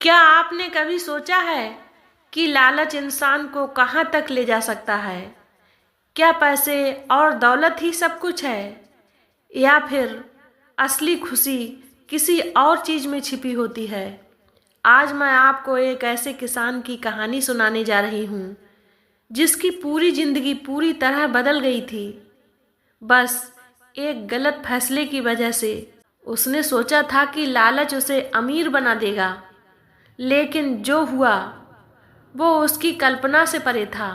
क्या आपने कभी सोचा है कि लालच इंसान को कहाँ तक ले जा सकता है? क्या पैसे और दौलत ही सब कुछ है, या फिर असली खुशी किसी और चीज में छिपी होती है? आज मैं आपको एक ऐसे किसान की कहानी सुनाने जा रही हूँ जिसकी पूरी जिंदगी पूरी तरह बदल गई थी, बस एक गलत फैसले की वजह से। उसने सोचा था कि लालच उसे अमीर बना देगा, लेकिन जो हुआ वो उसकी कल्पना से परे था।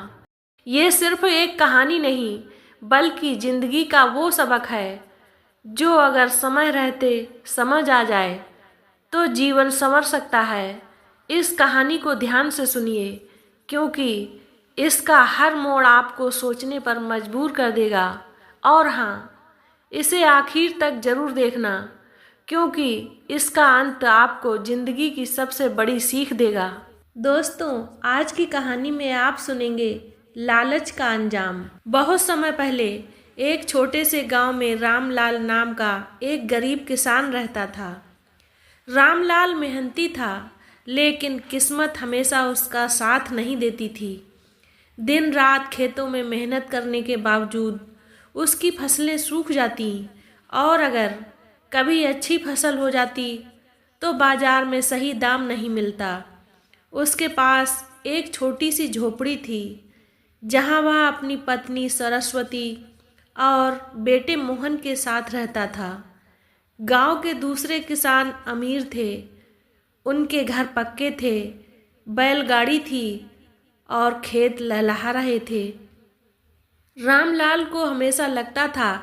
ये सिर्फ एक कहानी नहीं, बल्कि जिंदगी का वो सबक है जो अगर समय रहते समझ आ जाए तो जीवन संवर सकता है। इस कहानी को ध्यान से सुनिए, क्योंकि इसका हर मोड़ आपको सोचने पर मजबूर कर देगा। और हाँ, इसे आखिर तक जरूर देखना, क्योंकि इसका अंत आपको जिंदगी की सबसे बड़ी सीख देगा। दोस्तों, आज की कहानी में आप सुनेंगे लालच का अंजाम। बहुत समय पहले एक छोटे से गांव में रामलाल नाम का एक गरीब किसान रहता था। रामलाल मेहनती था, लेकिन किस्मत हमेशा उसका साथ नहीं देती थी। दिन रात खेतों में मेहनत करने के बावजूद उसकी फसलें सूख जाती, और अगर कभी अच्छी फसल हो जाती तो बाजार में सही दाम नहीं मिलता। उसके पास एक छोटी सी झोपड़ी थी, जहाँ वह अपनी पत्नी सरस्वती और बेटे मोहन के साथ रहता था। गांव के दूसरे किसान अमीर थे, उनके घर पक्के थे, बैलगाड़ी थी और खेत लहलहा रहे थे। रामलाल को हमेशा लगता था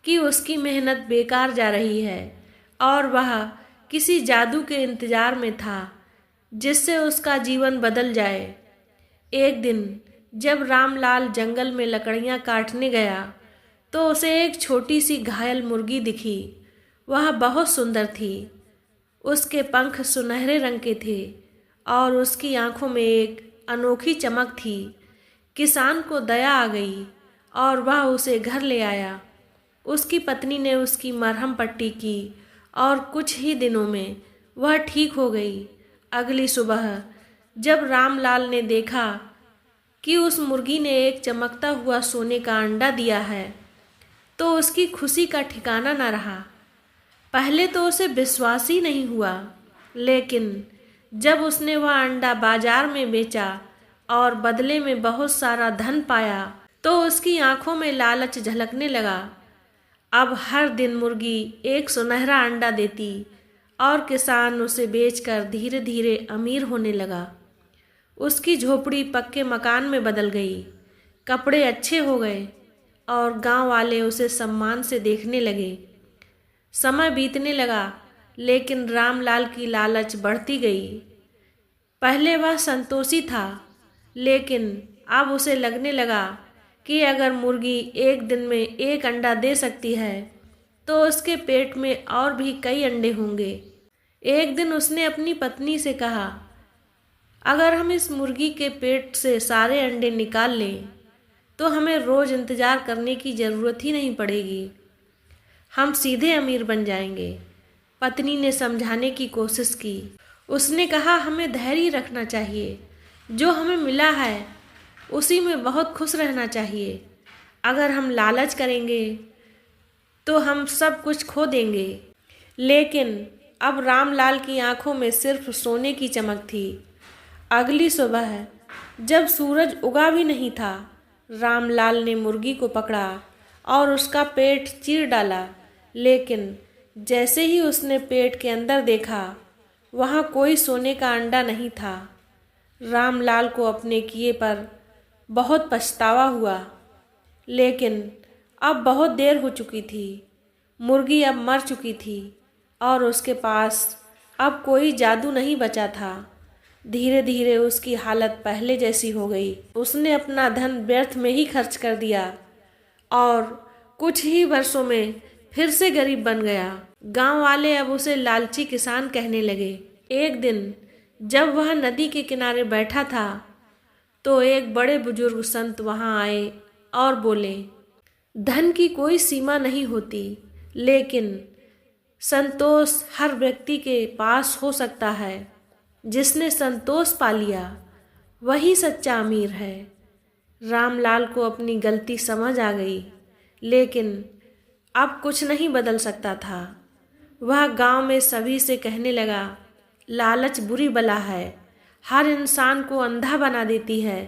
कि उसकी मेहनत बेकार जा रही है, और वह किसी जादू के इंतजार में था जिससे उसका जीवन बदल जाए। एक दिन जब रामलाल जंगल में लकड़ियां काटने गया तो उसे एक छोटी सी घायल मुर्गी दिखी। वह बहुत सुंदर थी, उसके पंख सुनहरे रंग के थे और उसकी आंखों में एक अनोखी चमक थी। किसान को दया आ गई और वह उसे घर ले आया। उसकी पत्नी ने उसकी मरहम पट्टी की और कुछ ही दिनों में वह ठीक हो गई। अगली सुबह जब रामलाल ने देखा कि उस मुर्गी ने एक चमकता हुआ सोने का अंडा दिया है, तो उसकी खुशी का ठिकाना न रहा। पहले तो उसे विश्वास ही नहीं हुआ, लेकिन जब उसने वह अंडा बाजार में बेचा और बदले में बहुत सारा धन पाया, तो उसकी आंखों में लालच झलकने लगा। अब हर दिन मुर्गी एक सुनहरा अंडा देती और किसान उसे बेचकर धीरे धीरे अमीर होने लगा। उसकी झोपड़ी पक्के मकान में बदल गई, कपड़े अच्छे हो गए और गांव वाले उसे सम्मान से देखने लगे। समय बीतने लगा, लेकिन रामलाल की लालच बढ़ती गई। पहले वह संतोषी था, लेकिन अब उसे लगने लगा कि अगर मुर्गी एक दिन में एक अंडा दे सकती है तो उसके पेट में और भी कई अंडे होंगे। एक दिन उसने अपनी पत्नी से कहा, अगर हम इस मुर्गी के पेट से सारे अंडे निकाल लें तो हमें रोज इंतजार करने की ज़रूरत ही नहीं पड़ेगी, हम सीधे अमीर बन जाएंगे। पत्नी ने समझाने की कोशिश की। उसने कहा, हमें धैर्य रखना चाहिए, जो हमें मिला है उसी में बहुत खुश रहना चाहिए। अगर हम लालच करेंगे तो हम सब कुछ खो देंगे। लेकिन अब रामलाल की आंखों में सिर्फ सोने की चमक थी। अगली सुबह जब सूरज उगा भी नहीं था, रामलाल ने मुर्गी को पकड़ा और उसका पेट चीर डाला। लेकिन जैसे ही उसने पेट के अंदर देखा, वहाँ कोई सोने का अंडा नहीं था। रामलाल को अपने किए पर बहुत पछतावा हुआ, लेकिन अब बहुत देर हो चुकी थी। मुर्गी अब मर चुकी थी और उसके पास अब कोई जादू नहीं बचा था। धीरे धीरे उसकी हालत पहले जैसी हो गई। उसने अपना धन व्यर्थ में ही खर्च कर दिया और कुछ ही वर्षों में फिर से गरीब बन गया। गांव वाले अब उसे लालची किसान कहने लगे। एक दिन जब वह नदी के किनारे बैठा था, तो एक बड़े बुजुर्ग संत वहां आए और बोले, धन की कोई सीमा नहीं होती, लेकिन संतोष हर व्यक्ति के पास हो सकता है। जिसने संतोष पा लिया वही सच्चा अमीर है। रामलाल को अपनी गलती समझ आ गई, लेकिन अब कुछ नहीं बदल सकता था। वह गांव में सभी से कहने लगा, लालच बुरी बला है, हर इंसान को अंधा बना देती है।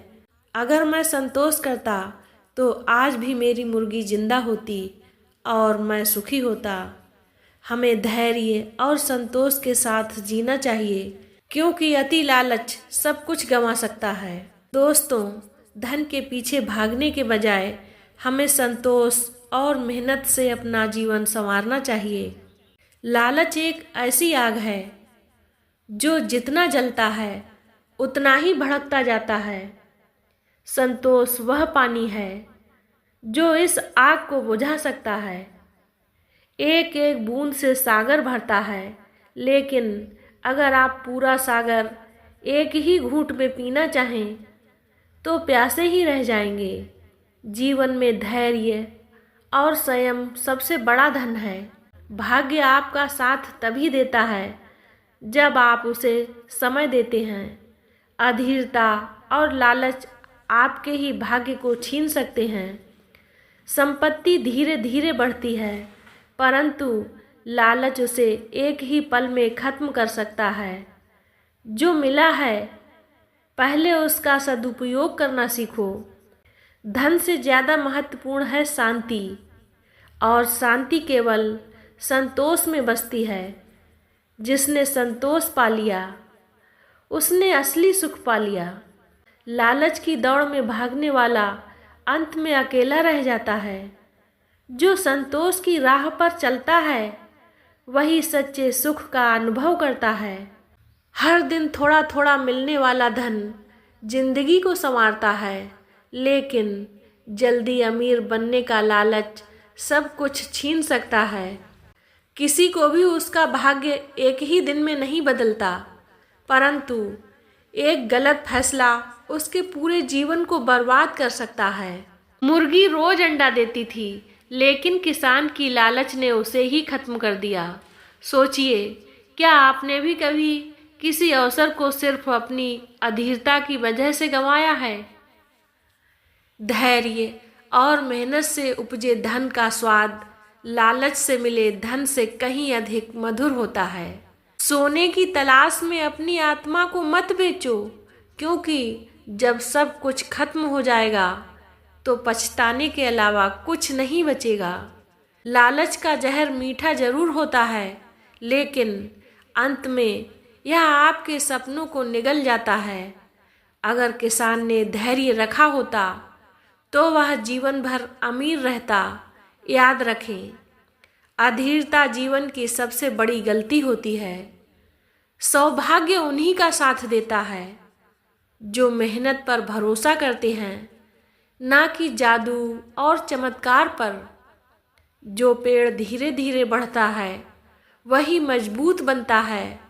अगर मैं संतोष करता तो आज भी मेरी मुर्गी जिंदा होती और मैं सुखी होता। हमें धैर्य और संतोष के साथ जीना चाहिए, क्योंकि अति लालच सब कुछ गंवा सकता है। दोस्तों, धन के पीछे भागने के बजाय हमें संतोष और मेहनत से अपना जीवन संवारना चाहिए। लालच एक ऐसी आग है जो जितना जलता है उतना ही भड़कता जाता है। संतोष वह पानी है जो इस आग को बुझा सकता है। एक एक बूंद से सागर भरता है, लेकिन अगर आप पूरा सागर एक ही घूंट में पीना चाहें तो प्यासे ही रह जाएंगे। जीवन में धैर्य और संयम सबसे बड़ा धन है। भाग्य आपका साथ तभी देता है जब आप उसे समय देते हैं। अधीरता और लालच आपके ही भाग्य को छीन सकते हैं। संपत्ति धीरे धीरे बढ़ती है, परंतु लालच उसे एक ही पल में खत्म कर सकता है। जो मिला है पहले उसका सदुपयोग करना सीखो। धन से ज़्यादा महत्वपूर्ण है शांति, और शांति केवल संतोष में बसती है। जिसने संतोष पा लिया उसने असली सुख पा लिया। लालच की दौड़ में भागने वाला अंत में अकेला रह जाता है। जो संतोष की राह पर चलता है वही सच्चे सुख का अनुभव करता है। हर दिन थोड़ा थोड़ा मिलने वाला धन जिंदगी को संवारता है, लेकिन जल्दी अमीर बनने का लालच सब कुछ छीन सकता है। किसी को भी उसका भाग्य एक ही दिन में नहीं बदलता, परंतु एक गलत फैसला उसके पूरे जीवन को बर्बाद कर सकता है। मुर्गी रोज अंडा देती थी, लेकिन किसान की लालच ने उसे ही खत्म कर दिया। सोचिए, क्या आपने भी कभी किसी अवसर को सिर्फ अपनी अधीरता की वजह से गंवाया है? धैर्य और मेहनत से उपजे धन का स्वाद लालच से मिले धन से कहीं अधिक मधुर होता है। सोने की तलाश में अपनी आत्मा को मत बेचो, क्योंकि जब सब कुछ खत्म हो जाएगा तो पछताने के अलावा कुछ नहीं बचेगा। लालच का जहर मीठा जरूर होता है, लेकिन अंत में यह आपके सपनों को निगल जाता है। अगर किसान ने धैर्य रखा होता तो वह जीवन भर अमीर रहता। याद रखें, अधीरता जीवन की सबसे बड़ी गलती होती है। सौभाग्य उन्हीं का साथ देता है जो मेहनत पर भरोसा करते हैं, ना कि जादू और चमत्कार पर। जो पेड़ धीरे धीरे बढ़ता है वही मजबूत बनता है।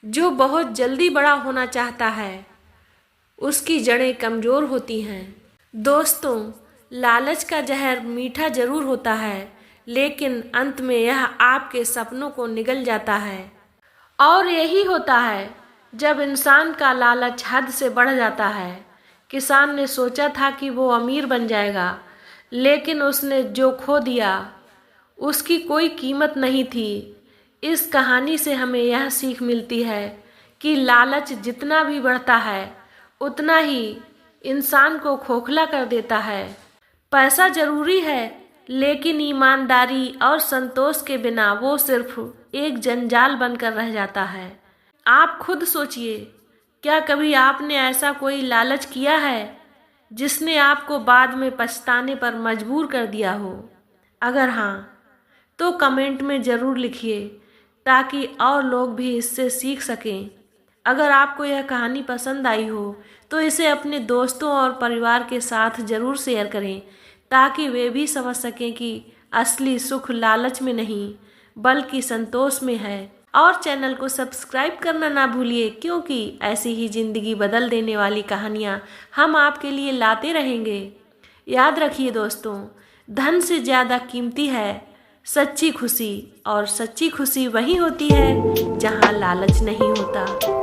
जो बहुत जल्दी बड़ा होना चाहता है उसकी जड़ें कमज़ोर होती हैं। दोस्तों, लालच का जहर मीठा जरूर होता है, लेकिन अंत में यह आपके सपनों को निगल जाता है। और यही होता है जब इंसान का लालच हद से बढ़ जाता है। किसान ने सोचा था कि वो अमीर बन जाएगा, लेकिन उसने जो खो दिया उसकी कोई कीमत नहीं थी। इस कहानी से हमें यह सीख मिलती है कि लालच जितना भी बढ़ता है उतना ही इंसान को खोखला कर देता है। पैसा जरूरी है, लेकिन ईमानदारी और संतोष के बिना वो सिर्फ एक जंजाल बनकर रह जाता है। आप खुद सोचिए, क्या कभी आपने ऐसा कोई लालच किया है जिसने आपको बाद में पछताने पर मजबूर कर दिया हो? अगर हाँ, तो कमेंट में ज़रूर लिखिए ताकि और लोग भी इससे सीख सकें। अगर आपको यह कहानी पसंद आई हो तो इसे अपने दोस्तों और परिवार के साथ ज़रूर शेयर करें, ताकि वे भी समझ सकें कि असली सुख लालच में नहीं बल्कि संतोष में है। और चैनल को सब्सक्राइब करना ना भूलिए, क्योंकि ऐसी ही ज़िंदगी बदल देने वाली कहानियाँ हम आपके लिए लाते रहेंगे। याद रखिए दोस्तों, धन से ज़्यादा कीमती है सच्ची खुशी, और सच्ची खुशी वही होती है जहाँ लालच नहीं होता।